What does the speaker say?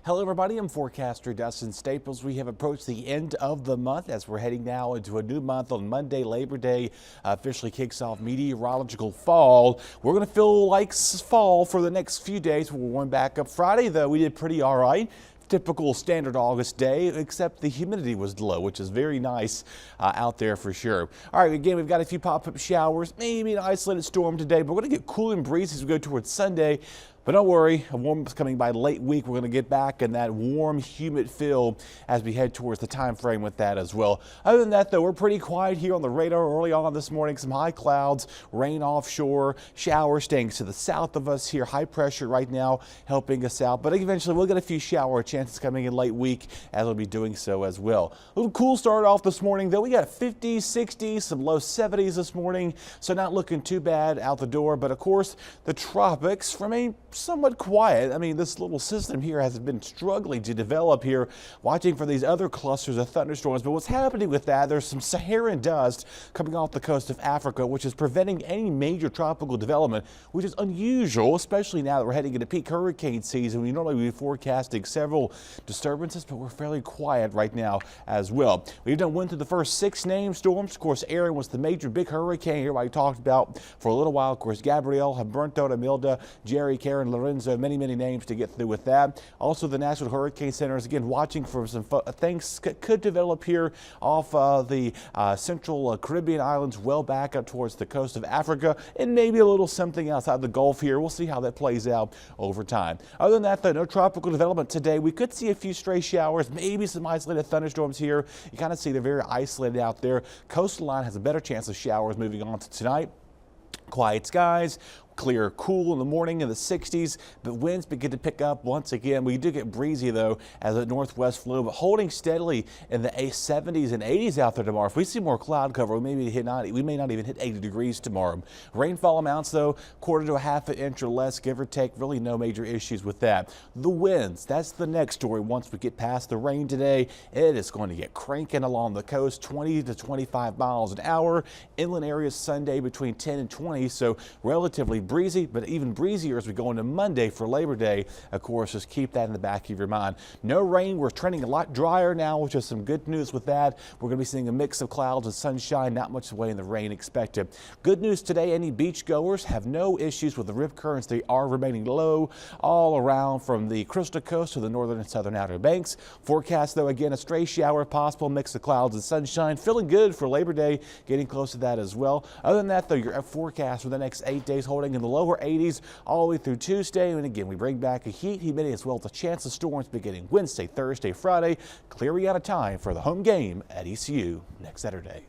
Hello everybody, I'm forecaster Dustin Staples. We have approached the end of the month as we're heading now into a new month. On Monday, Labor Day officially kicks off meteorological fall. We're going to feel like fall for the next few days. We're warm back up Friday, though. We did pretty all right. Typical standard August day, except the humidity was low, which is very nice out there for sure. All right, again, we've got a few pop-up showers, maybe an isolated storm today, but we're going to get cool and breezy as we go towards Sunday. But don't worry, a warm is coming by late week. We're going to get back in that warm, humid feel as we head towards the time frame with that as well. Other than that, though, we're pretty quiet here on the radar early on this morning. Some high clouds, rain offshore, showers staying to the south of us here. High pressure right now helping us out. But eventually we'll get a few shower chances coming in late week as we'll be doing so as well. A little cool start off this morning, though. We got 50s, 60s, some low 70s this morning. So not looking too bad out the door. But of course, the tropics remain somewhat quiet. I mean, this little system here has been struggling to develop here, watching for these other clusters of thunderstorms. But what's happening with that, there's some Saharan dust coming off the coast of Africa, which is preventing any major tropical development, which is unusual, especially now that we're heading into peak hurricane season. We normally would be forecasting several disturbances, but we're fairly quiet right now as well. We've went through the first 6 named storms. Of course, Aaron was the major big hurricane here I talked about for a little while. Of course, Gabrielle, Humberto, Imelda, Jerry, Karen, Lorenzo, many names to get through with that. Also, the National Hurricane Center is again watching for some things could develop here off the central Caribbean islands, well back up towards the coast of Africa, and maybe a little something outside the Gulf here. We'll see how that plays out over time. Other than that, though, no tropical development today. We could see a few stray showers, maybe some isolated thunderstorms here. You kind of see they're very isolated out there. Coastal line has a better chance of showers moving on to tonight. Quiet skies. Clear, cool in the morning in the 60s, but winds begin to pick up once again. We do get breezy, though, as a northwest flow, but holding steadily in the 70s and 80s out there tomorrow. If we see more cloud cover, we may not even hit 80 degrees tomorrow. Rainfall amounts, though, 1/4 to 1/2 inch or less, give or take. Really no major issues with that. The winds, that's the next story. Once we get past the rain today, it is going to get cranking along the coast, 20 to 25 miles an hour. Inland areas Sunday between 10 and 20, so relatively breezy, but even breezier as we go into Monday for Labor Day. Of course, just keep that in the back of your mind. No rain. We're trending a lot drier now, which is some good news with that. We're going to be seeing a mix of clouds and sunshine, not much away in the rain expected. Good news today, any beach goers have no issues with the rip currents. They are remaining low all around from the Crystal Coast to the northern and southern Outer Banks. Forecast, though, again, a stray shower possible, mix of clouds and sunshine. Feeling good for Labor Day, getting close to that as well. Other than that, though, your forecast for the next 8 days holding in the lower 80s all the way through Tuesday. And again, we bring back a heat, humidity, as well as a chance of storms beginning Wednesday, Thursday, Friday. Clearing out of time for the home game at ECU next Saturday.